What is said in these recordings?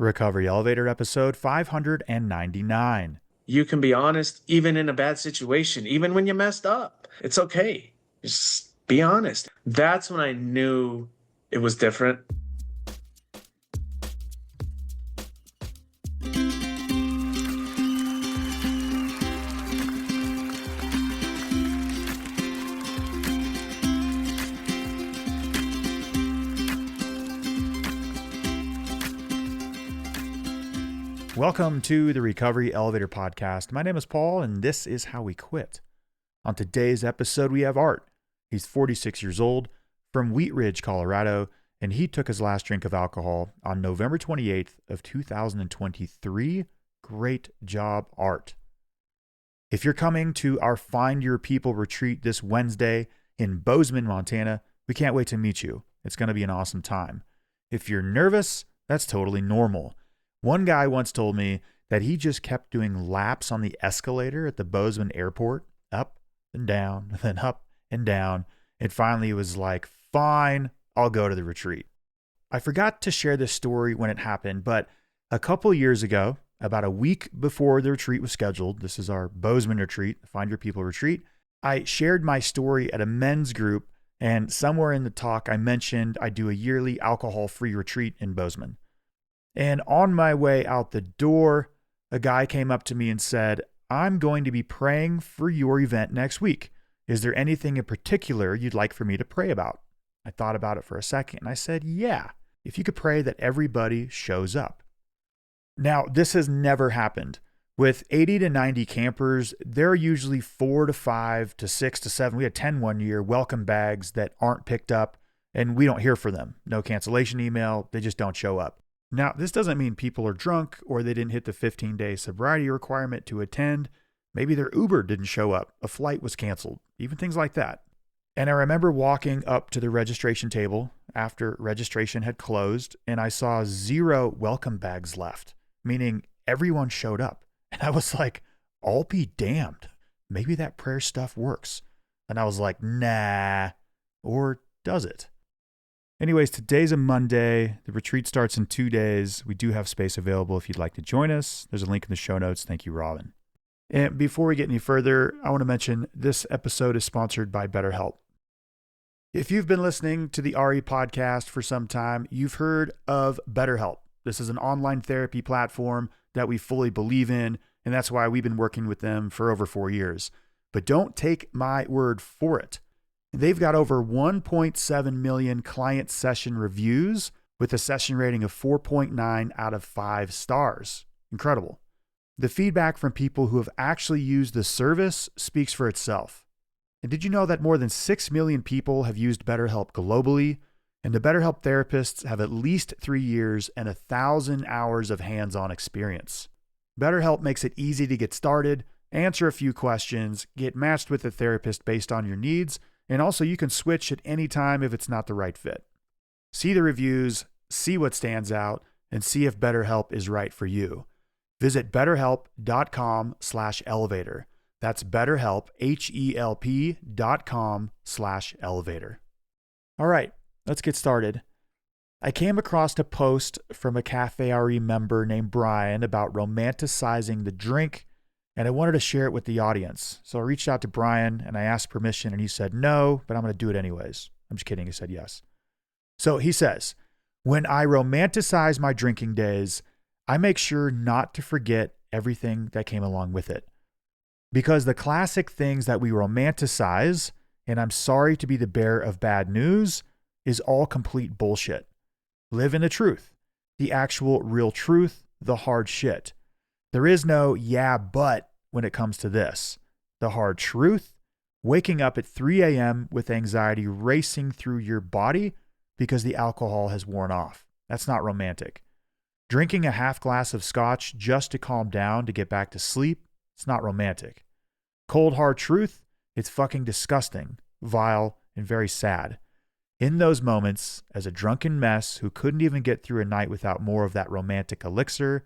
Recovery Elevator episode 599. You can be honest even in a bad situation, even when you messed up. It's okay. Just be honest. That's when I knew it was different. Welcome to the Recovery Elevator podcast. My name is Paul, and this is how we quit. On today's episode, we have Art. He's 46 years old from Wheat Ridge, Colorado, and he took his last drink of alcohol on November 28th of 2023. Great job, Art. If you're coming to our Find Your People retreat this Wednesday in Bozeman, Montana, we can't wait to meet you. It's going to be an awesome time. If you're nervous, that's totally normal. One guy once told me that he just kept doing laps on the escalator at the Bozeman airport, up and down, then up and down. And finally he was like, fine, I'll go to the retreat. I forgot to share this story when it happened, but a couple years ago, about a week before the retreat was scheduled, this is our Bozeman retreat, Find Your People retreat, I shared my story at a men's group, and somewhere in the talk I mentioned I do a yearly alcohol-free retreat in Bozeman. And on my way out the door, a guy came up to me and said, I'm going to be praying for your event next week. Is there anything in particular you'd like for me to pray about? I thought about it for a second and I said, yeah, if you could pray that everybody shows up. Now, this has never happened. With 80 to 90 campers, there are usually 4 to 5 to 6 to 7. We had 10 one year welcome bags that aren't picked up and we don't hear from them. No cancellation email. They just don't show up. Now, this doesn't mean people are drunk or they didn't hit the 15-day sobriety requirement to attend. Maybe their Uber didn't show up. A flight was canceled. Even things like that. And I remember walking up to the registration table after registration had closed and I saw 0 welcome bags left, meaning everyone showed up. And I was like, I'll be damned. Maybe that prayer stuff works. And I was like, nah. Or does it? Anyways, today's a Monday. The retreat starts in 2 days. We do have space available if you'd like to join us. There's a link in the show notes. Thank you, Robin. And before we get any further, I want to mention this episode is sponsored by BetterHelp. If you've been listening to the RE podcast for some time, you've heard of BetterHelp. This is an online therapy platform that we fully believe in, and that's why we've been working with them for over 4 years. But don't take my word for it. They've got over 1.7 million client session reviews with a session rating of 4.9 out of 5 stars. Incredible. The feedback from people who have actually used the service speaks for itself. And did you know that more than 6 million people have used BetterHelp globally? And the BetterHelp therapists have at least 3 years and 1,000 hours of hands-on experience. BetterHelp makes it easy to get started, answer a few questions, get matched with a therapist based on your needs, and also you can switch at any time if it's not the right fit. See the reviews, see what stands out, and see if BetterHelp is right for you. Visit betterhelp.com/elevator. That's BetterHelp, HELP.com/elevator. All right, let's get started. I came across a post from a Café RE member named Brian about romanticizing the drink, and I wanted to share it with the audience. So I reached out to Brian and I asked permission and he said no, but I'm going to do it anyways. I'm just kidding. He said yes. So he says, when I romanticize my drinking days, I make sure not to forget everything that came along with it. Because the classic things that we romanticize, and I'm sorry to be the bearer of bad news, is all complete bullshit. Live in the truth, the actual real truth, the hard shit. There is no yeah, but when it comes to this. The hard truth, waking up at 3 a.m. with anxiety racing through your body because the alcohol has worn off. That's not romantic. Drinking a half glass of scotch just to calm down to get back to sleep, it's not romantic. Cold hard truth, it's fucking disgusting, vile, and very sad. In those moments, as a drunken mess who couldn't even get through a night without more of that romantic elixir,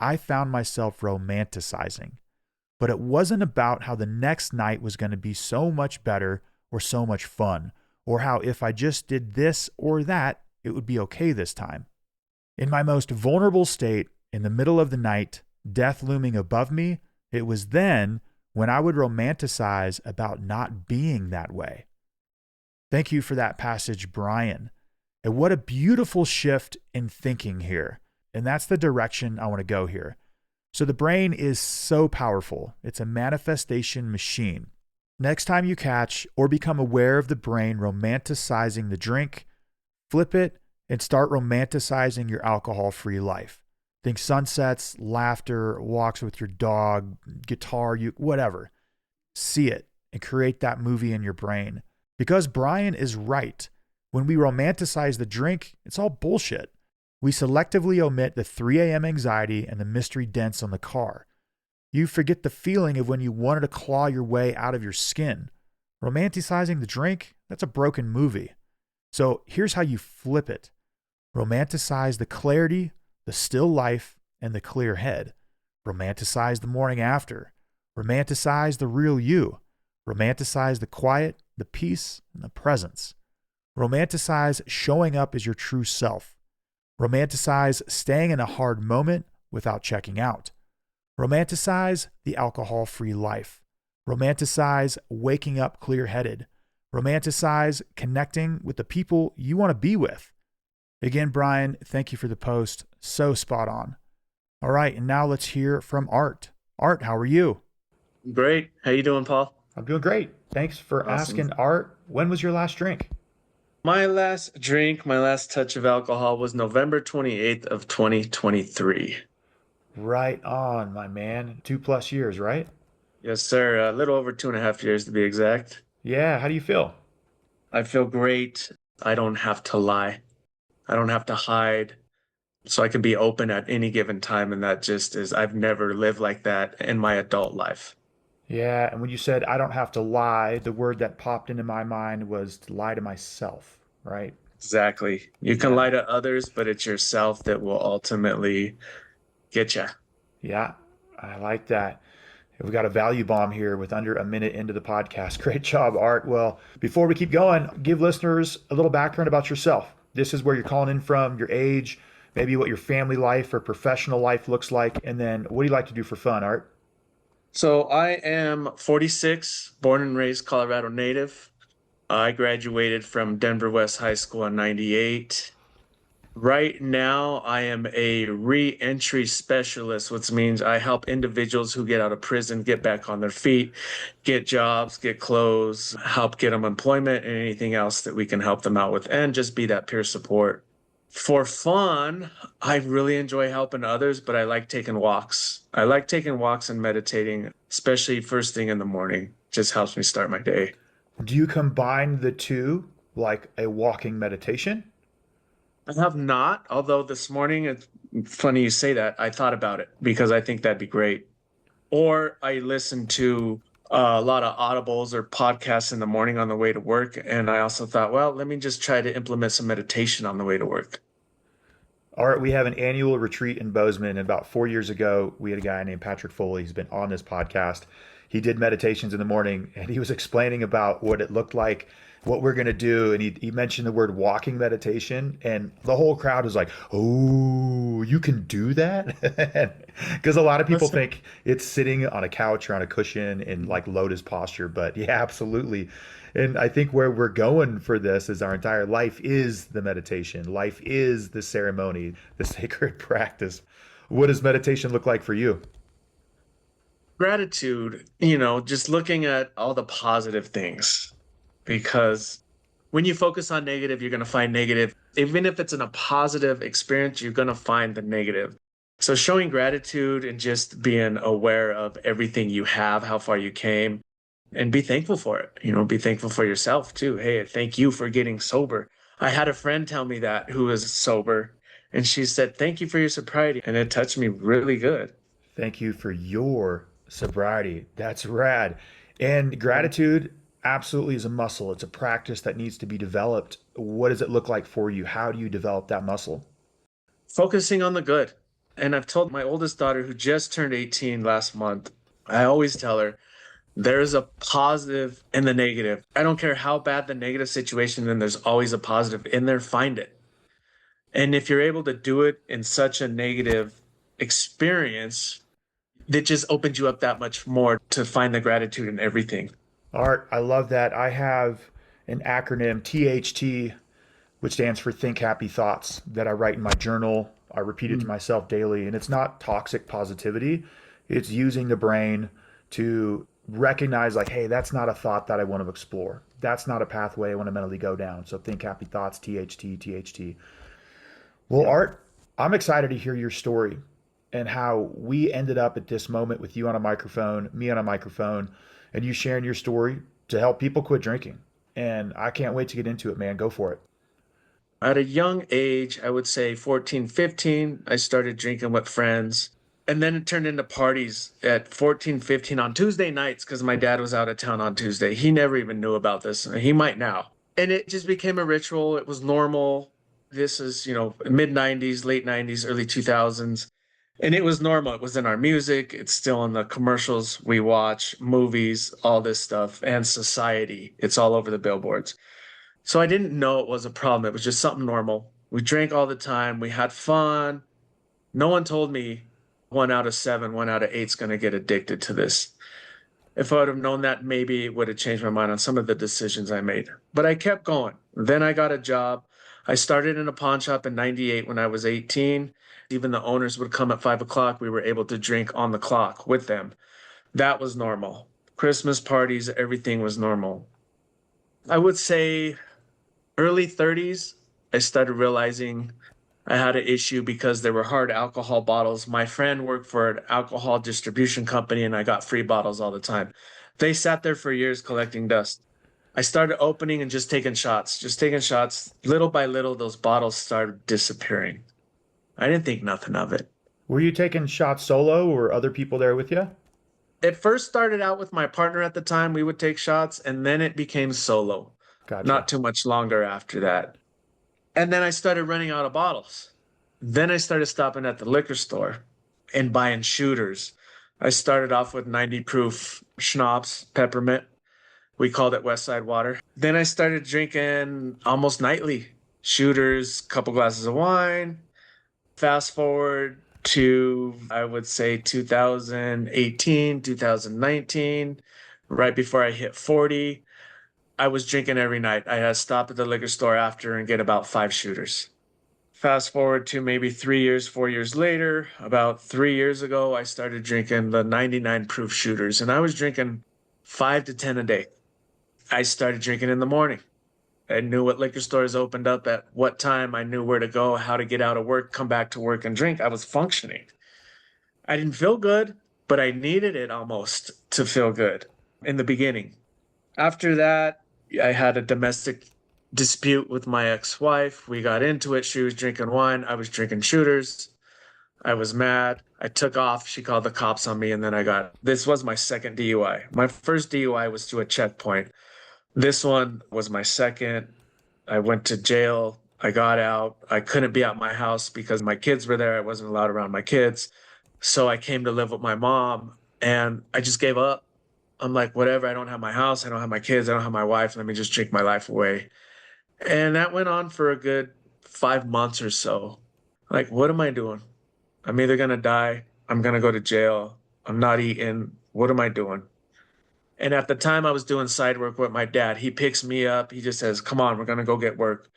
I found myself romanticizing. But it wasn't about how the next night was going to be so much better or so much fun, or how if I just did this or that, it would be okay this time. In my most vulnerable state, in the middle of the night, death looming above me, it was then when I would romanticize about not being that way. Thank you for that passage, Brian. And what a beautiful shift in thinking here. And that's the direction I want to go here. So the brain is so powerful. It's a manifestation machine. Next time you catch or become aware of the brain romanticizing the drink, flip it and start romanticizing your alcohol-free life. Think sunsets, laughter, walks with your dog, guitar, whatever. See it and create that movie in your brain. Because Brian is right. When we romanticize the drink, it's all bullshit. We selectively omit the 3 a.m. anxiety and the mystery dents on the car. You forget the feeling of when you wanted to claw your way out of your skin. Romanticizing the drink, that's a broken movie. So here's how you flip it. Romanticize the clarity, the still life, and the clear head. Romanticize the morning after. Romanticize the real you. Romanticize the quiet, the peace, and the presence. Romanticize showing up as your true self. Romanticize staying in a hard moment without checking out. Romanticize the alcohol-free life. Romanticize waking up clear-headed. Romanticize connecting with the people you want to be with. Again, Brian, thank you for the post. So spot on. All right, and now let's hear from Art. Art, how are you? Great. How you doing, Paul? I'm doing great. Thanks for asking, Art. When was your last drink? My last drink, my last touch of alcohol was November 28th of 2023. Right on, my man. 2+ years, right? Yes, sir. A little over 2.5 years to be exact. Yeah, how do you feel? I feel great. I don't have to lie. I don't have to hide. So I can be open at any given time. And that just is, I've never lived like that in my adult life. Yeah, and when you said I don't have to lie, the word that popped into my mind was to lie to myself, right? Exactly. You can Yeah. lie to others, but it's yourself that will ultimately get you. Yeah, I like that. We got a value bomb here with under a minute into the podcast. Great job, Art. Well, before we keep going, give listeners a little background about yourself. This is where you're calling in from, your age, maybe what your family life or professional life looks like, and then what do you like to do for fun, Art? So I am 46, born and raised Colorado native. I graduated from Denver West High School in 98. Right now, I am a re-entry specialist, which means I help individuals who get out of prison get back on their feet, get jobs, get clothes, help get them employment, and anything else that we can help them out with, and just be that peer support. For fun, I really enjoy helping others, but I like taking walks. I like taking walks and meditating, especially first thing in the morning. Just helps me start my day. Do you combine the two like a walking meditation? I have not, although this morning, it's funny you say that. I thought about it because I think that'd be great. Or I listen to a lot of audibles or podcasts in the morning on the way to work. And I also thought, well, let me just try to implement some meditation on the way to work. All right, we have an annual retreat in Bozeman. And about 4 years ago, we had a guy named Patrick Foley. He's been on this podcast. He did meditations in the morning, and he was explaining about what it looked like, what we're going to do. And he mentioned the word walking meditation, and the whole crowd was like, oh, you can do that? Because a lot of people think it's sitting on a couch or on a cushion in like lotus posture. But yeah, absolutely. And I think where we're going for this is our entire life is the meditation. Life is the ceremony, the sacred practice. What does meditation look like for you? Gratitude, just looking at all the positive things, because when you focus on negative, you're going to find negative. Even if it's in a positive experience, you're going to find the negative. So showing gratitude and just being aware of everything you have, how far you came, and be thankful for it. Be thankful for yourself too. Hey, thank you for getting sober. I had a friend tell me that who was sober, and she said, thank you for your sobriety. And it touched me really good. Thank you for your sobriety. That's rad. And gratitude absolutely is a muscle. It's a practice that needs to be developed. What does it look like for you? How do you develop that muscle? Focusing on the good. And I've told my oldest daughter, who just turned 18 last month, I always tell her, there's a positive in the negative. I don't care how bad the negative situation, then there's always a positive in there. Find it. And if you're able to do it in such a negative experience, it just opens you up that much more to find the gratitude in everything. Art, I love that. I have an acronym, THT, which stands for Think Happy Thoughts, that I write in my journal. I repeat it to Mm. myself daily, and it's not toxic positivity. It's using the brain to recognize, like, hey, that's not a thought that I want to explore. That's not a pathway I want to mentally go down. So think happy thoughts, THT, THT. Well, Yep. Art, I'm excited to hear your story and how we ended up at this moment with you on a microphone, me on a microphone, and you sharing your story to help people quit drinking. And I can't wait to get into it, man. Go for it. At a young age, I would say 14, 15, I started drinking with friends. And then it turned into parties at 14, 15 on Tuesday nights because my dad was out of town on Tuesday. He never even knew about this. He might now. And it just became a ritual. It was normal. This is, mid 90s, late 90s, early 2000s. And it was normal. It was in our music. It's still in the commercials we watch, movies, all this stuff, and society. It's all over the billboards. So I didn't know it was a problem. It was just something normal. We drank all the time. We had fun. No one told me 1 out of 7, 1 out of 8 is going to get addicted to this. If I would have known that, maybe it would have changed my mind on some of the decisions I made. But I kept going. Then I got a job. I started in a pawn shop in 98 when I was 18. Even the owners would come at 5 o'clock. We were able to drink on the clock with them. That was normal. Christmas parties, everything was normal. I would say early 30s, I started realizing I had an issue because there were hard alcohol bottles. My friend worked for an alcohol distribution company and I got free bottles all the time. They sat there for years collecting dust. I started opening and just taking shots, just taking shots. Little by little, those bottles started disappearing. I didn't think nothing of it. Were you taking shots solo or other people there with you? It first started out with my partner at the time. We would take shots and then it became solo. Gotcha. Not too much longer after that. And then I started running out of bottles. Then I started stopping at the liquor store and buying shooters. I started off with 90 proof schnapps, peppermint. We called it West Side Water. Then I started drinking almost nightly shooters, couple glasses of wine. Fast forward to, I would say, 2018, 2019, right before I hit 40. I was drinking every night. I had to stop at the liquor store after and get about 5 shooters. Fast forward to maybe 3 years, 4 years later, about 3 years ago, I started drinking the 99 proof shooters, and I was drinking 5 to 10 a day. I started drinking in the morning. I knew what liquor stores opened up at what time. I knew where to go, how to get out of work, come back to work and drink. I was functioning. I didn't feel good, but I needed it almost to feel good in the beginning. After that, I had a domestic dispute with my ex-wife. We got into it. She was drinking wine. I was drinking shooters. I was mad. I took off. She called the cops on me, and then this was my second DUI. My first DUI was to a checkpoint. This one was my second. I went to jail. I got out. I couldn't be at my house because my kids were there. I wasn't allowed around my kids. So I came to live with my mom and I just gave up. I'm like, whatever. I don't have my house. I don't have my kids. I don't have my wife. Let me just drink my life away. And that went on for a good 5 months or so. Like, what am I doing? I'm either going to die. I'm going to go to jail. I'm not eating. What am I doing? And at the time, I was doing side work with my dad. He picks me up. He just says, come on, we're going to go get work.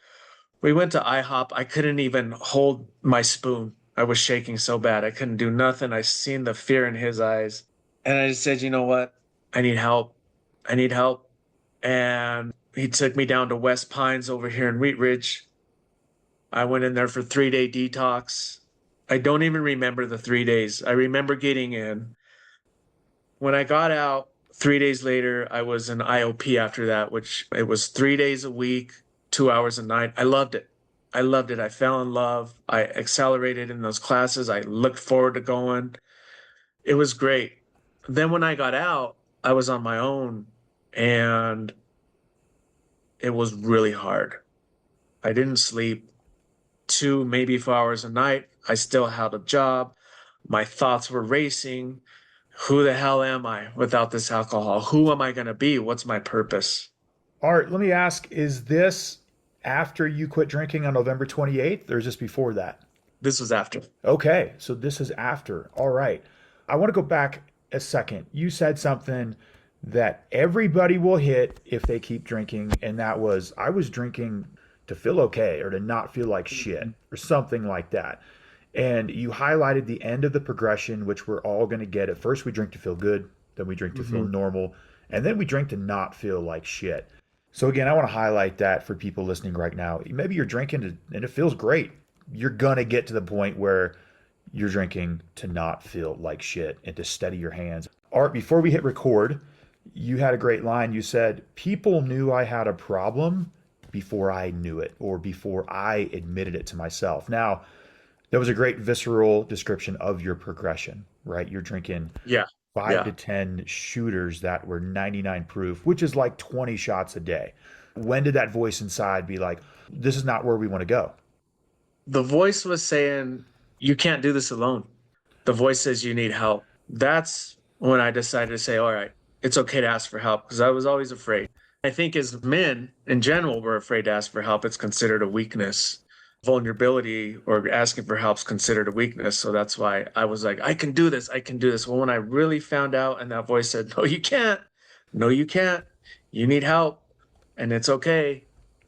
We went to IHOP. I couldn't even hold my spoon. I was shaking so bad. I couldn't do nothing. I seen the fear in his eyes. And I just said, you know what? I need help. I need help. And he took me down to West Pines over here in Wheat Ridge. I went in there for 3-day detox. I don't even remember the 3 days. I remember getting in. When I got out, 3 days later, I was in IOP after that, which it was 3 days a week, 2 hours a night. I loved it. I loved it. I fell in love. I accelerated in those classes. I looked forward to going. It was great. Then when I got out, I was on my own and it was really hard. I didn't sleep 2, maybe 4 hours a night. I still had a job. My thoughts were racing. Who the hell am I without this alcohol? Who am I going to be? What's my purpose? Art, let me ask, is this after you quit drinking on November 28th, or is this before that? This was after. Okay, so this is after. All right. I want to go back a second. You said something that everybody will hit if they keep drinking, and that was I was drinking to feel okay or to not feel like shit or something like that. And you highlighted the end of the progression, which we're all going to get. At first, we drink to feel good, then we drink to feel Hmm. normal, and then we drink to not feel like shit. So, again, I want to highlight that for people listening right now. Maybe you're drinking and it feels great. You're going to get to the point where you're drinking to not feel like shit and to steady your hands. Art, before we hit record, you had a great line. You said, people knew I had a problem before I knew it or before I admitted it to myself. Now, that was a great visceral description of your progression, right? You're drinking Yeah. 5 to 10 shooters that were 99 proof, which is like 20 shots a day. When did that voice inside be like, this is not where we want to go? The voice was saying, you can't do this alone. The voice says you need help. That's when I decided to say, all right, it's okay to ask for help because I was always afraid. I think as men in general, we're afraid to ask for help. It's considered a weakness. Vulnerability or asking for help is considered a weakness. So that's why I was like, I can do this. I can do this. Well, when I really found out and that voice said, no, you can't. No, you can't. You need help and it's okay.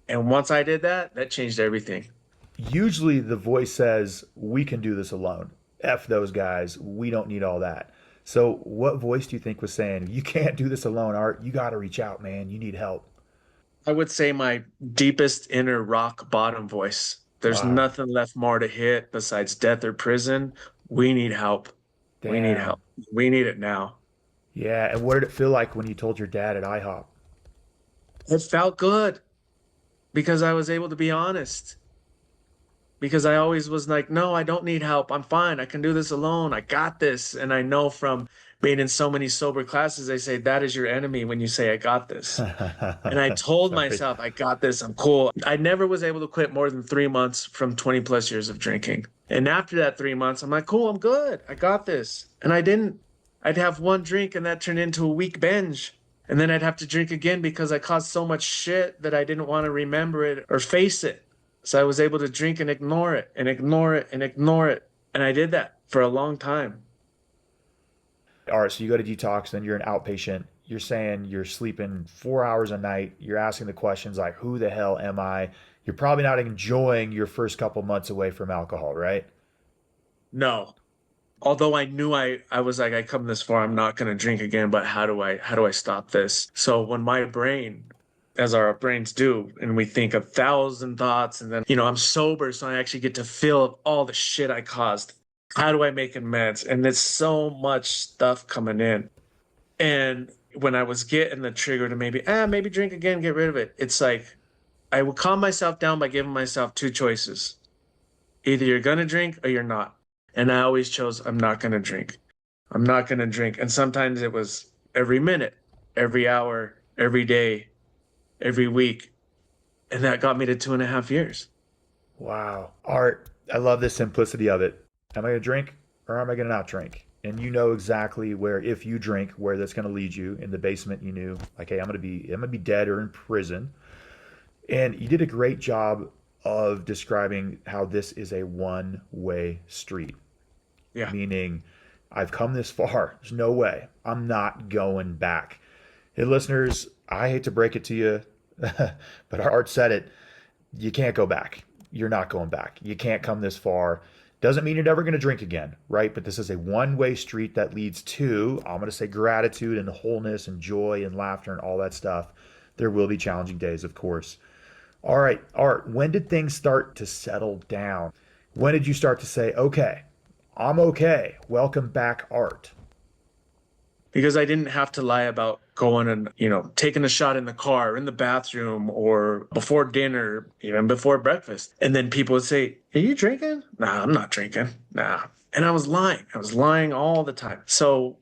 And once I did that, that changed everything. Usually the voice says, we can do this alone. F those guys. We don't need all that. So, what voice do you think was saying, you can't do this alone, Art? You got to reach out, man. You need help. I would say my deepest inner rock bottom voice. There's Wow. nothing left more to hit besides death or prison. We need help. We need Damn. help. We need it now. Yeah. And what did it feel like when you told your dad at IHOP? It felt good because I was able to be honest. Because I always was like, no, I don't need help. I'm fine. I can do this alone. I got this. And I know from being in so many sober classes, they say that is your enemy when you say, I got this. And I told Sorry. myself, I got this. I'm cool. I never was able to quit more than 3 months from 20 plus years of drinking. And after that 3 months, I'm like, cool, I'm good. I got this. And I didn't. I'd have one drink and that turned into a week binge. And then I'd have to drink again because I caused so much shit that I didn't want to remember it or face it. So I was able to drink and ignore it and ignore it and ignore it. And I did that for a long time. All right, so you go to detox, then you're an outpatient. You're saying you're sleeping 4 hours a night. You're asking the questions like, who the hell am I? You're probably not enjoying your first couple months away from alcohol, right? No. Although I knew I was like, I come this far, I'm not gonna drink again, but how do I stop this? So when my brain, as our brains do, and we think 1,000 thoughts, and then, I'm sober, so I actually get to feel all the shit I caused. How do I make amends? And there's so much stuff coming in. And when I was getting the trigger to maybe drink again, get rid of it, it's like I would calm myself down by giving myself two choices. Either you're gonna drink or you're not. And I always chose I'm not gonna drink. I'm not gonna drink. And sometimes it was every minute, every hour, every day, every week. And that got me to 2.5 years. Wow. Art, I love the simplicity of it. Am I going to drink or am I going to not drink? And you know exactly where, if you drink, where that's going to lead you. In the basement, you knew, like, hey, I'm going to be dead or in prison. And you did a great job of describing how this is a one-way street, Yeah. meaning I've come this far. There's no way. I'm not going back. Hey, listeners, I hate to break it to you, but Art said it. You can't go back. You're not going back. You can't come this far. Doesn't mean you're never going to drink again, right? But this is a one-way street that leads to, I'm going to say, gratitude and wholeness and joy and laughter and all that stuff. There will be challenging days, of course. All right, Art, when did things start to settle down? When did you start to say, okay, I'm okay. Welcome back, Art? Because I didn't have to lie about going and, taking a shot in the car, in the bathroom, or before dinner, even before breakfast. And then people would say, are you drinking? Nah, I'm not drinking. Nah. And I was lying. I was lying all the time. So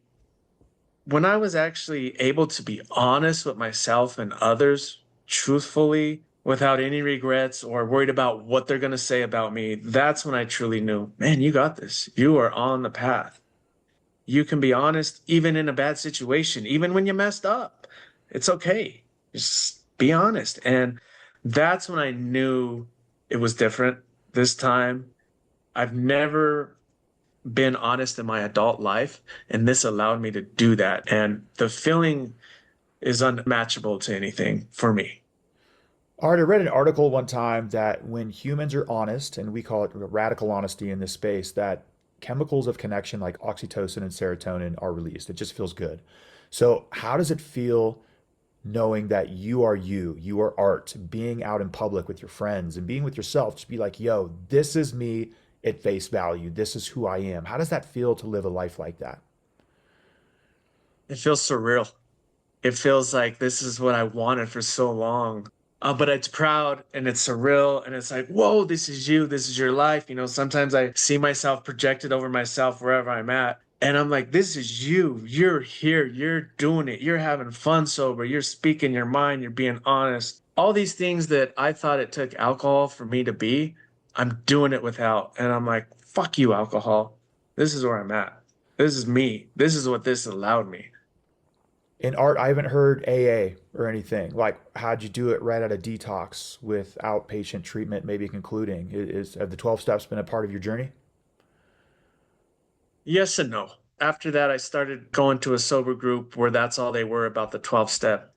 when I was actually able to be honest with myself and others truthfully, without any regrets or worried about what they're going to say about me, that's when I truly knew, man, you got this. You are on the path. You can be honest even in a bad situation, even when you messed up. It's okay. Just be honest. And That's when I knew it was different this time. I've never been honest in my adult life, and this allowed me to do that. And the feeling is unmatchable to anything for me. Art, I read an article one time that when humans are honest, and we call it radical honesty in this space, that chemicals of connection like oxytocin and serotonin are released. It just feels good. So, how does it feel knowing that you are art, being out in public with your friends and being with yourself? Just be like, yo, this is me at face value. This is who I am. How does that feel to live a life like that? It feels surreal. It feels like this is what I wanted for so long. But it's proud and it's surreal and it's like, whoa, this is you. This is your life. Sometimes I see myself projected over myself wherever I'm at. And I'm like, this is you. You're here. You're doing it. You're having fun sober. You're speaking your mind. You're being honest. All these things that I thought it took alcohol for me to be, I'm doing it without. And I'm like, fuck you, alcohol. This is where I'm at. This is me. This is what this allowed me. In art, I haven't heard AA or anything. Like, how'd you do it right out of detox with outpatient treatment, maybe concluding? Have the 12 steps been a part of your journey? Yes and no. After that, I started going to a sober group where that's all they were about the 12 step.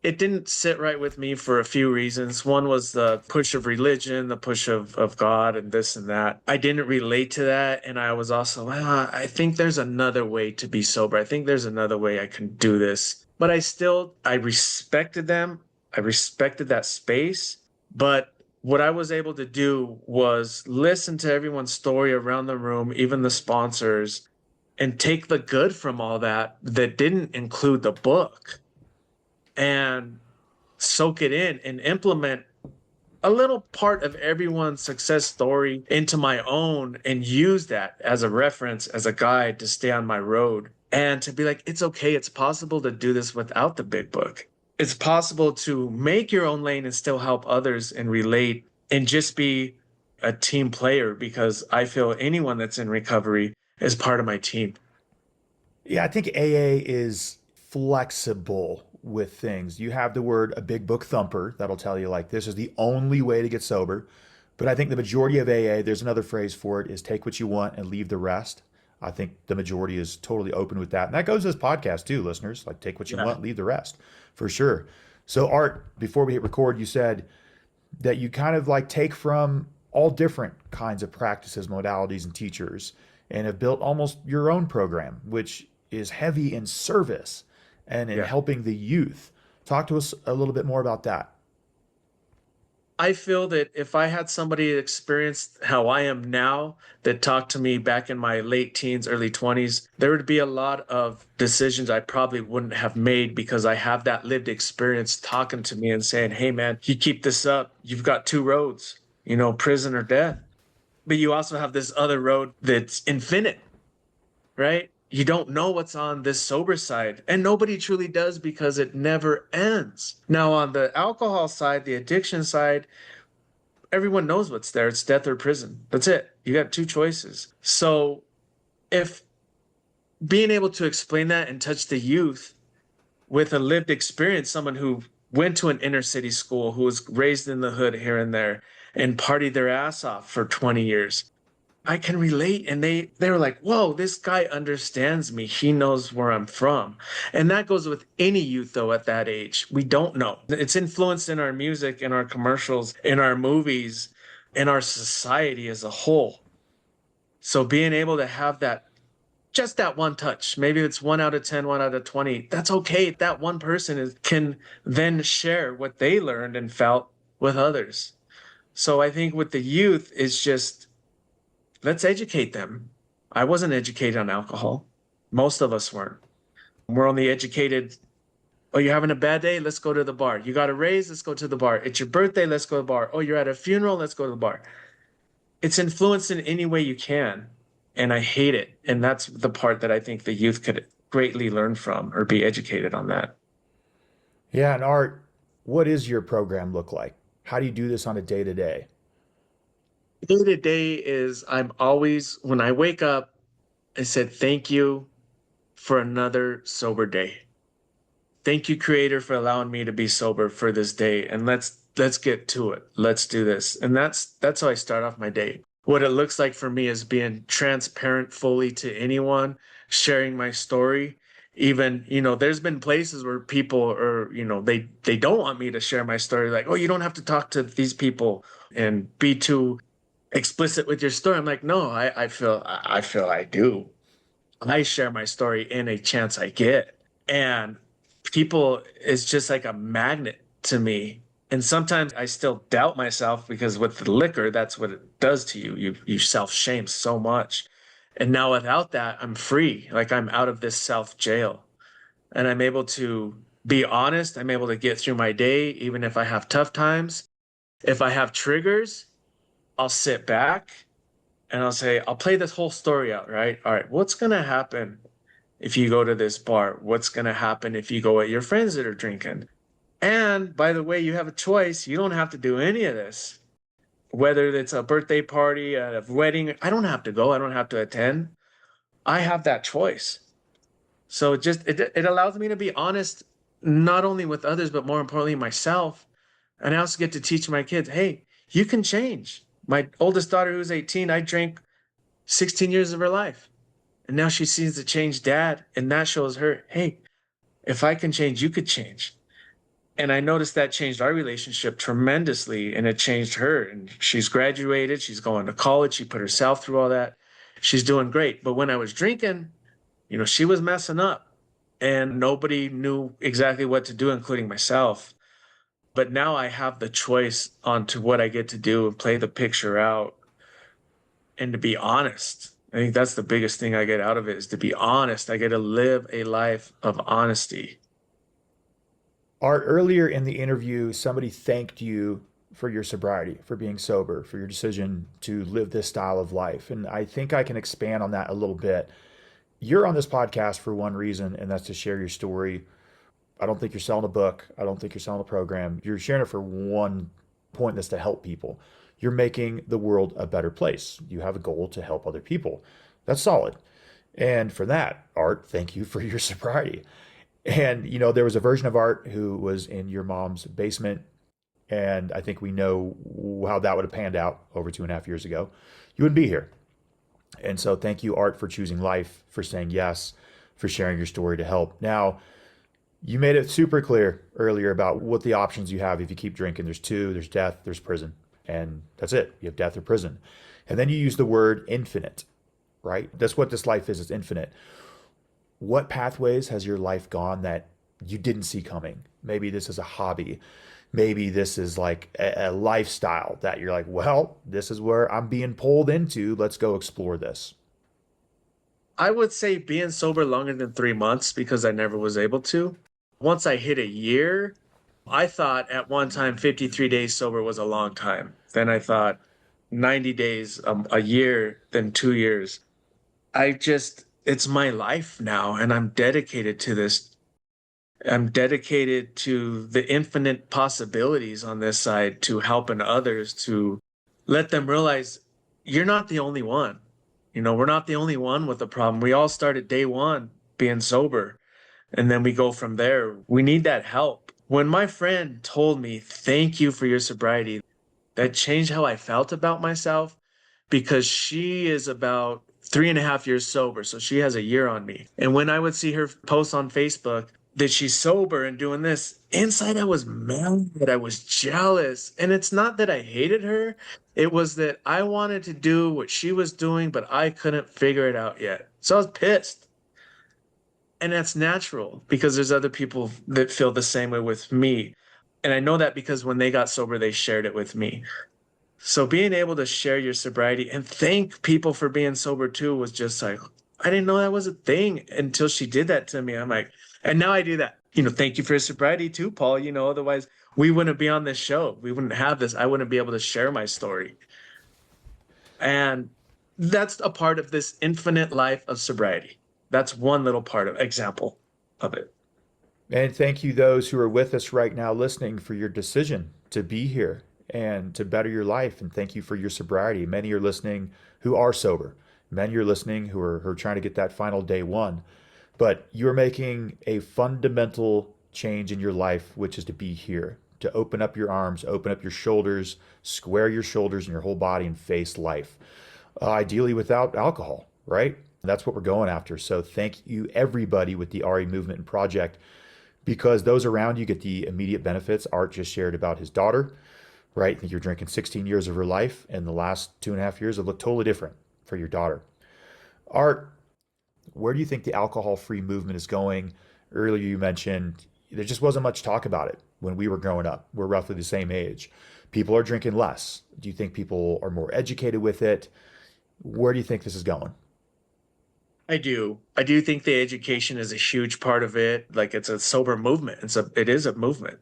It didn't sit right with me for a few reasons. One was the push of religion, the push of God, and this and that. I didn't relate to that. And I was also, I think there's another way to be sober. I think there's another way I can do this. But I respected them. I respected that space. But what I was able to do was listen to everyone's story around the room, even the sponsors, and take the good from all that didn't include the book and soak it in and implement a little part of everyone's success story into my own and use that as a reference, as a guide to stay on my road and to be like, it's okay. It's possible to do this without the big book. It's possible to make your own lane and still help others and relate and just be a team player because I feel anyone that's in recovery is part of my team. Yeah, I think AA is flexible with things. You have the word a big book thumper that'll tell you like this is the only way to get sober. But I think the majority of AA, there's another phrase for it, is take what you want and leave the rest. I think the majority is totally open with that. And that goes to this podcast too, listeners. Like take what you Yeah. want, leave the rest for sure. So Art, before we hit record, you said that you kind of like take from all different kinds of practices, modalities, and teachers, and have built almost your own program, which is heavy in service and in Yeah. helping the youth. Talk to us a little bit more about that. I feel that if I had somebody that experienced how I am now that talked to me back in my late teens, early 20s, there would be a lot of decisions I probably wouldn't have made because I have that lived experience talking to me and saying, hey, man, you keep this up, you've got two roads, prison or death. But you also have this other road that's infinite, right? You don't know what's on this sober side, and nobody truly does because it never ends. Now, on the alcohol side, the addiction side, everyone knows what's there. It's death or prison. That's it. You got two choices. So, if being able to explain that and touch the youth with a lived experience, someone who went to an inner city school, who was raised in the hood here and there, and partied their ass off for 20 years, I can relate. And they were like, whoa, this guy understands me. He knows where I'm from. And that goes with any youth though at that age. We don't know. It's influenced in our music, in our commercials, in our movies, in our society as a whole. So being able to have that just that one touch, maybe it's 1 out of 10, 1 out of 20, that's okay. That one person can then share what they learned and felt with others. So I think with the youth, it's just let's educate them. I wasn't educated on alcohol. Most of us weren't. We're only educated. Oh, you're having a bad day? Let's go to the bar. You got a raise? Let's go to the bar. It's your birthday? Let's go to the bar. Oh, you're at a funeral? Let's go to the bar. It's influenced in any way you can. And I hate it. And that's the part that I think the youth could greatly learn from or be educated on that. Yeah, and Art, what is your program look like? How do you do this on a day to day? Day to day is I'm always, when I wake up, I said, thank you for another sober day. Thank you, Creator, for allowing me to be sober for this day. And let's let's get to it. Let's do this. And that's how I start off my day. What it looks like for me is being transparent fully to anyone, sharing my story. Even, there's been places where people are, they don't want me to share my story. Like, oh, you don't have to talk to these people and be too explicit with your story. I'm like, no, I feel I do. I share my story in a chance I get. And people is just like a magnet to me. And sometimes I still doubt myself because with the liquor, that's what it does to you. You self-shame so much. And now without that, I'm free. Like I'm out of this self jail. And I'm able to be honest. I'm able to get through my day, even if I have tough times. If I have triggers, I'll sit back and I'll say, I'll play this whole story out, right? All right, what's going to happen if you go to this bar? What's going to happen if you go with your friends that are drinking? And by the way, you have a choice. You don't have to do any of this. Whether it's a birthday party, a wedding, I don't have to go. I don't have to attend. I have that choice. So it allows me to be honest, not only with others, but more importantly, myself. And I also get to teach my kids, hey, you can change. My oldest daughter, who's 18, I drank 16 years of her life. And now she sees the changed dad, and that shows her, hey, if I can change, you could change. And I noticed that changed our relationship tremendously, and it changed her. And she's graduated, she's going to college, she put herself through all that. She's doing great. But when I was drinking, she was messing up, and nobody knew exactly what to do, including myself. But now I have the choice onto what I get to do and play the picture out and to be honest. I think that's the biggest thing I get out of it is to be honest. I get to live a life of honesty. Art, earlier in the interview, somebody thanked you for your sobriety, for being sober, for your decision to live this style of life. And I think I can expand on that a little bit. You're on this podcast for one reason, and that's to share your story. I don't think you're selling a book. I don't think you're selling a program. You're sharing it for one point, that's to help people. You're making the world a better place. You have a goal to help other people. That's solid. And for that, Art, thank you for your sobriety. And, there was a version of Art who was in your mom's basement. And I think we know how that would have panned out over 2.5 years ago. You wouldn't be here. And so thank you, Art, for choosing life, for saying yes, for sharing your story to help. Now, you made it super clear earlier about what the options you have if you keep drinking. There's two, there's death, there's prison. And that's it. You have death or prison. And then you use the word infinite, right? That's what this life is. It's infinite. What pathways has your life gone that you didn't see coming? Maybe this is a hobby. Maybe this is like a lifestyle that you're like, well, this is where I'm being pulled into. Let's go explore this. I would say being sober longer than 3 months because I never was able to. Once I hit a year, I thought at one time 53 days sober was a long time. Then I thought 90 days, a year, then 2 years. It's my life now, and I'm dedicated to this. I'm dedicated to the infinite possibilities on this side, to helping others, to let them realize you're not the only one. We're not the only one with a problem. We all start at day one being sober, and then we go from there. We need that help. When my friend told me, thank you for your sobriety, that changed how I felt about myself because she is about 3.5 years sober. So she has a year on me. And when I would see her post on Facebook that she's sober and doing this, inside I was mad, I was jealous. And it's not that I hated her, it was that I wanted to do what she was doing, but I couldn't figure it out yet. So I was pissed. And that's natural because there's other people that feel the same way with me. And I know that because when they got sober, they shared it with me. So being able to share your sobriety and thank people for being sober too was just like, I didn't know that was a thing until she did that to me. I'm like, and now I do that. Thank you for your sobriety too, Paul. Otherwise we wouldn't be on this show. We wouldn't have this. I wouldn't be able to share my story. And that's a part of this infinite life of sobriety. That's one little part of example of it. And thank you, those who are with us right now listening, for your decision to be here and to better your life. And thank you for your sobriety. Many are listening who are sober. Many are listening who are trying to get that final day one. But you're making a fundamental change in your life, which is to be here, to open up your arms, open up your shoulders, square your shoulders and your whole body and face life. Ideally without alcohol, right? That's what we're going after. So thank you, everybody with the RE movement and project, because those around you get the immediate benefits. Art just shared about his daughter, right? I think you're drinking 16 years of her life, and the last 2.5 years have looked totally different for your daughter. Art, where do you think the alcohol-free movement is going? Earlier you mentioned there just wasn't much talk about it when we were growing up. We're roughly the same age. People are drinking less. Do you think people are more educated with it? Where do you think this is going? I do. I do think the education is a huge part of it. Like it's a sober movement. It is a movement.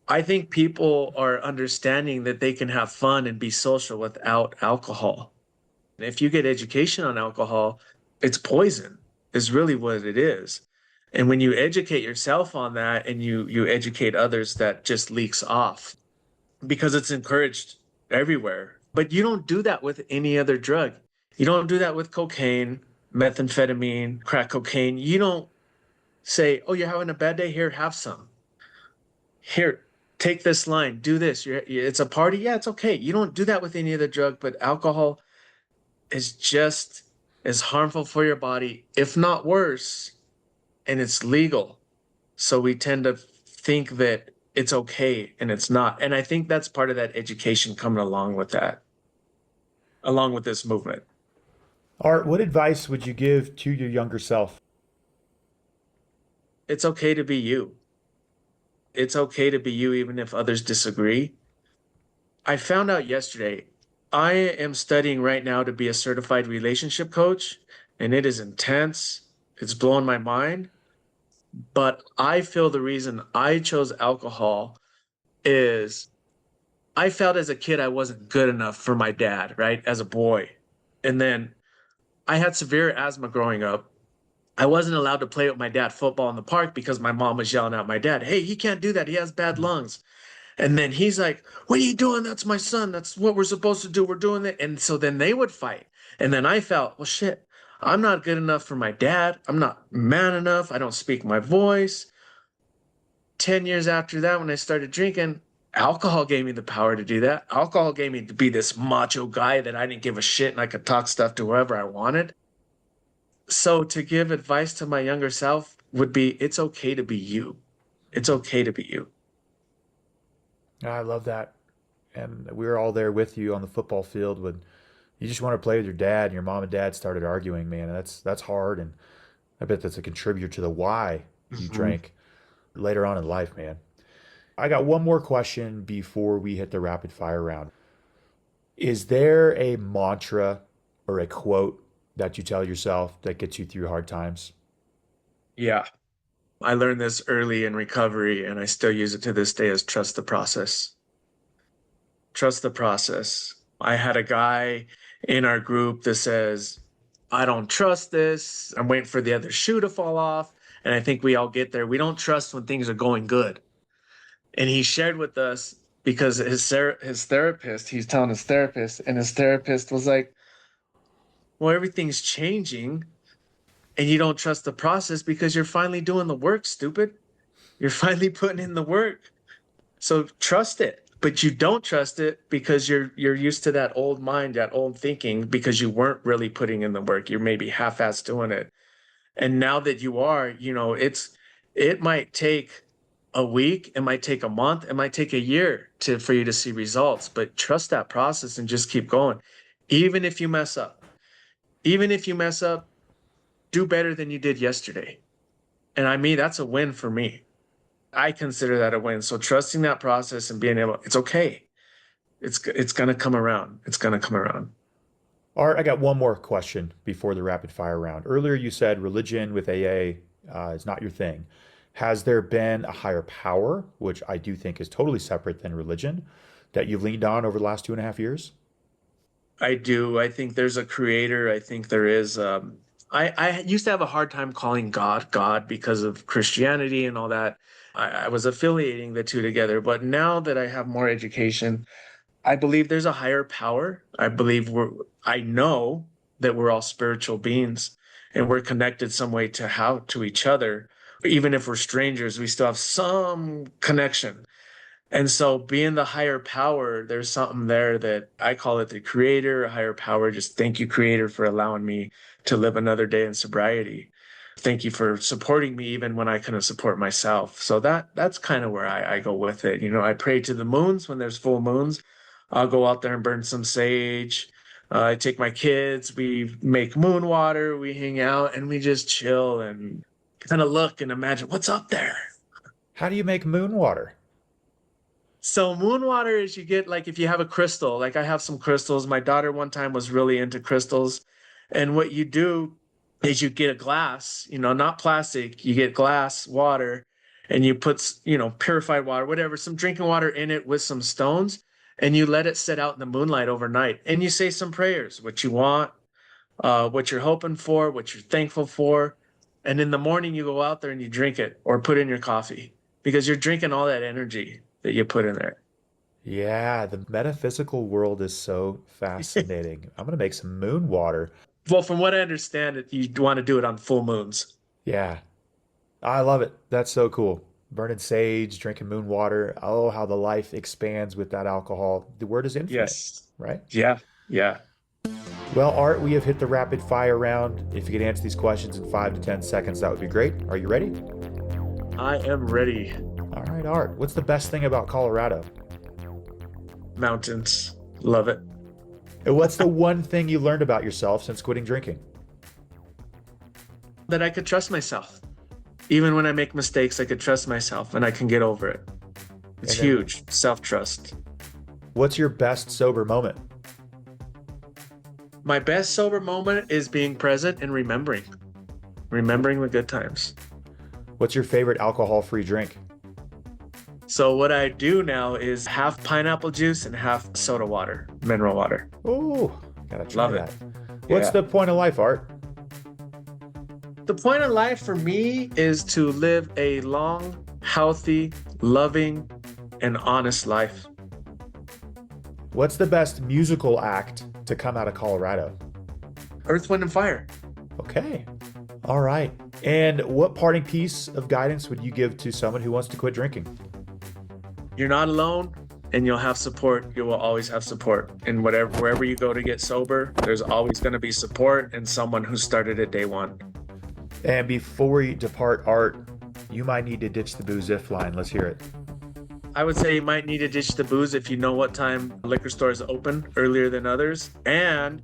I think people are understanding that they can have fun and be social without alcohol. If you get education on alcohol, it's poison, is really what it is. And when you educate yourself on that and you educate others, that just leaks off because it's encouraged everywhere. But you don't do that with any other drug. You don't do that with cocaine, methamphetamine, crack cocaine. You don't say, "Oh, you're having a bad day? Here, have some. Here, take this line, do this. It's a party. Yeah, it's okay." You don't do that with any other drug, but alcohol is just as harmful for your body, if not worse, and it's legal. So we tend to think that it's okay and it's not. And I think that's part of that education coming along with that, along with this movement. Art, what advice would you give to your younger self? It's okay to be you. It's okay to be you, even if others disagree. I found out yesterday, I am studying right now to be a certified relationship coach, and it is intense. It's blowing my mind. But I feel the reason I chose alcohol is I felt as a kid I wasn't good enough for my dad, right? As a boy. And then I had severe asthma growing up. I wasn't allowed to play with my dad football in the park because my mom was yelling at my dad, "Hey, he can't do that. He has bad lungs." And then he's like, "What are you doing? That's my son. That's what we're supposed to do. We're doing that." And so then they would fight. And then I felt, well, shit, I'm not good enough for my dad. I'm not man enough. I don't speak my voice. 10 years after that, when I started drinking, alcohol gave me the power to do that. Alcohol gave me to be this macho guy that I didn't give a shit and I could talk stuff to whoever I wanted. So to give advice to my younger self would be, it's okay to be you. It's okay to be you. I love that. And we were all there with you on the football field when you just want to play with your dad and your mom and dad started arguing, man. That's hard. And I bet that's a contributor to the why you drank later on in life, man. I got one more question before we hit the rapid fire round. Is there a mantra or a quote that you tell yourself that gets you through hard times? Yeah. I learned this early in recovery and I still use it to this day as trust the process. Trust the process. I had a guy in our group that says, "I don't trust this. I'm waiting for the other shoe to fall off." And I think we all get there. We don't trust when things are going good. And he shared with us because his therapist, he's telling his therapist, and his therapist was like, "Well, everything's changing and you don't trust the process because you're finally doing the work, stupid. You're finally putting in the work. So trust it." But you don't trust it because you're used to that old mind, that old thinking, because you weren't really putting in the work. You're maybe half-assed doing it. And now that you are, it might take a week, it might take a month, it might take a year for you to see results, but trust that process and just keep going. Even if you mess up, even if you mess up, do better than you did yesterday. And I mean, that's a win for me. I consider that a win. So trusting that process and being able, it's okay. It's gonna come around. It's gonna come around. Art, I got one more question before the rapid fire round. Earlier you said religion with AA is not your thing. Has there been a higher power, which I do think is totally separate than religion, that you've leaned on over the last 2.5 years? I do. I think there's a creator. I think there is. I used to have a hard time calling God God because of Christianity and all that. I was affiliating the two together. But now that I have more education, I believe there's a higher power. I know that we're all spiritual beings and we're connected some way to each other. Even if we're strangers, we still have some connection. And so being the higher power, there's something there that I call it the creator, a higher power. Just thank you, creator, for allowing me to live another day in sobriety. Thank you for supporting me even when I couldn't support myself. So that's kind of where I go with it. You know, I pray to the moons when there's full moons. I'll go out there and burn some sage. I take my kids, we make moon water, we hang out, and we just chill and kind of look and imagine what's up there. How do you make moon water? So moon water is you get like if you have a crystal, like I have some crystals. My daughter one time was really into crystals. And what you do is you get a glass, you know, not plastic, you get glass, water, and you put, you know, purified water, whatever, some drinking water in it with some stones, and you let it sit out in the moonlight overnight. And you say some prayers, what you want, what you're hoping for, what you're thankful for. And in the morning, you go out there and you drink it or put in your coffee because you're drinking all that energy that you put in there. Yeah, the metaphysical world is so fascinating. I'm gonna make some moon water. Well, from what I understand, you want to do it on full moons. Yeah, I love it. That's so cool. Burning sage, drinking moon water. Oh, how the life expands with that alcohol. The word is infinite, Yes. right? Yeah. Yeah. Well, Art, we have hit the rapid fire round. If you could answer these questions in 5 to 10 seconds, that would be great. Are you ready? I am ready. All right, Art. What's the best thing about Colorado? Mountains. Love it. And what's the one thing you learned about yourself since quitting drinking? That I could trust myself. Even when I make mistakes, I could trust myself and I can get over it. It's And then huge. Self trust. what's your best sober moment? My best sober moment is being present and remembering the good times. What's your favorite alcohol-free drink? So what I do now is half pineapple juice and half soda water, mineral water. Oh, gotta try Love it. that. What's Yeah. the point of life, Art? The point of life for me is to live a long, healthy, loving, and honest life. What's the best musical act to come out of Colorado? Earth, wind, and fire. Okay. All right. And what parting piece of guidance would you give to someone who wants to quit drinking? You're not alone and you'll have support. You will always have support. And wherever you go to get sober, there's always going to be support and someone who started at day one. And before we depart, Art, you might need to ditch the booze if line. Let's hear it. I would say you might need to ditch the booze if you know what time liquor stores open earlier than others. And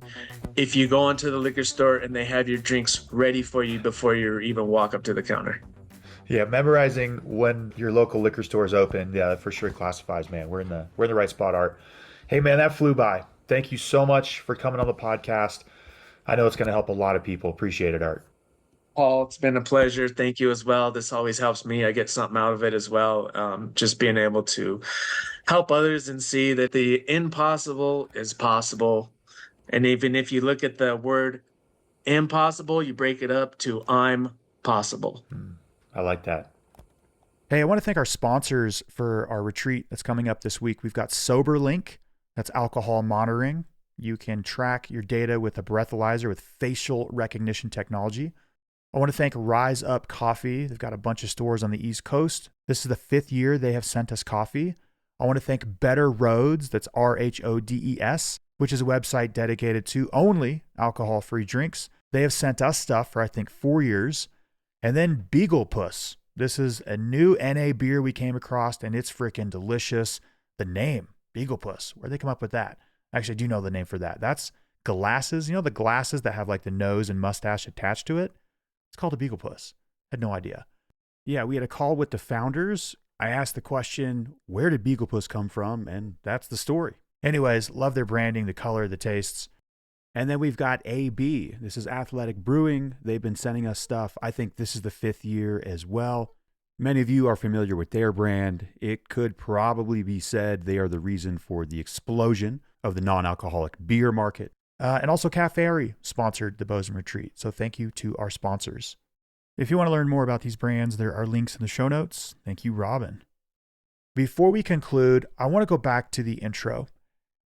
if you go into the liquor store and they have your drinks ready for you before you even walk up to the counter. Yeah, memorizing when your local liquor store is open, yeah, that for sure classifies, man. We're in the right spot, Art. Hey man, that flew by. Thank you so much for coming on the podcast. I know it's going to help a lot of people. Appreciate it, Art. Paul, it's been a pleasure. Thank you as well. This always helps me. I get something out of it as well. Just being able to help others and see that the impossible is possible. And even if you look at the word impossible, you break it up to I'm possible. I like that. Hey, I want to thank our sponsors for our retreat that's coming up this week. We've got SoberLink, that's alcohol monitoring. You can track your data with a breathalyzer with facial recognition technology. I want to thank Rise Up Coffee. They've got a bunch of stores on the East Coast. This is the 5th year they have sent us coffee. I want to thank Better Roads, that's RHODES, which is a website dedicated to only alcohol-free drinks. They have sent us stuff for, I think, 4 years. And then Beagle Puss. This is a new NA beer we came across, and it's freaking delicious. The name, Beagle Puss, where'd they come up with that? Actually, I do know the name for that. That's glasses. You know the glasses that have like the nose and mustache attached to it? It's called a Beagle Puss. Had no idea. Yeah, we had a call with the founders. I asked the question, where did Beagle Puss come from? And that's the story. Anyways, love their branding, the color, the tastes. And then we've got AB. This is Athletic Brewing. They've been sending us stuff. I think this is the 5th year as well. Many of you are familiar with their brand. It could probably be said they are the reason for the explosion of the non-alcoholic beer market. And also Café RE sponsored the Bozeman Retreat. So thank you to our sponsors. If you want to learn more about these brands, there are links in the show notes. Thank you, Robin. Before we conclude, I want to go back to the intro.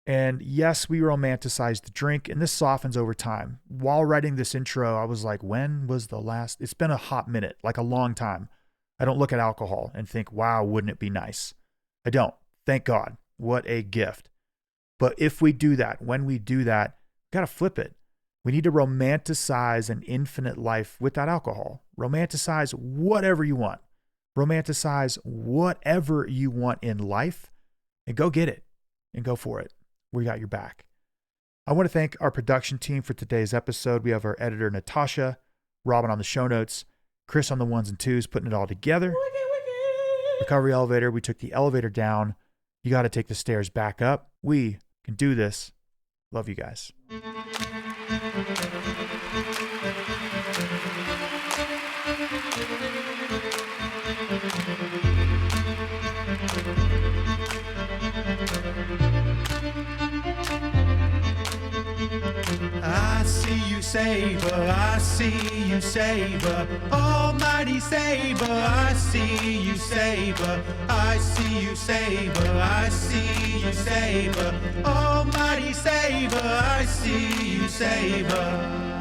And yes, we romanticize the drink, and this softens over time. While writing this intro, I was like, when was the last? It's been a hot minute, like a long time. I don't look at alcohol and think, wow, wouldn't it be nice? I don't. Thank God. What a gift. But if we do that, when we do that, we got to flip it. We need to romanticize an infinite life without alcohol. Romanticize whatever you want. Romanticize whatever you want in life and go get it and go for it. We got your back. I want to thank our production team for today's episode. We have our editor, Natasha, Robin on the show notes, Chris on the ones and twos, putting it all together. Recovery Elevator, we took the elevator down. You got to take the stairs back up. We can do this. Love you guys. I see you, Savior, I see you, Savior, Almighty Savior, I see you, Savior, I see you, Savior, I see you, Savior, Almighty Savior, I see you, Savior.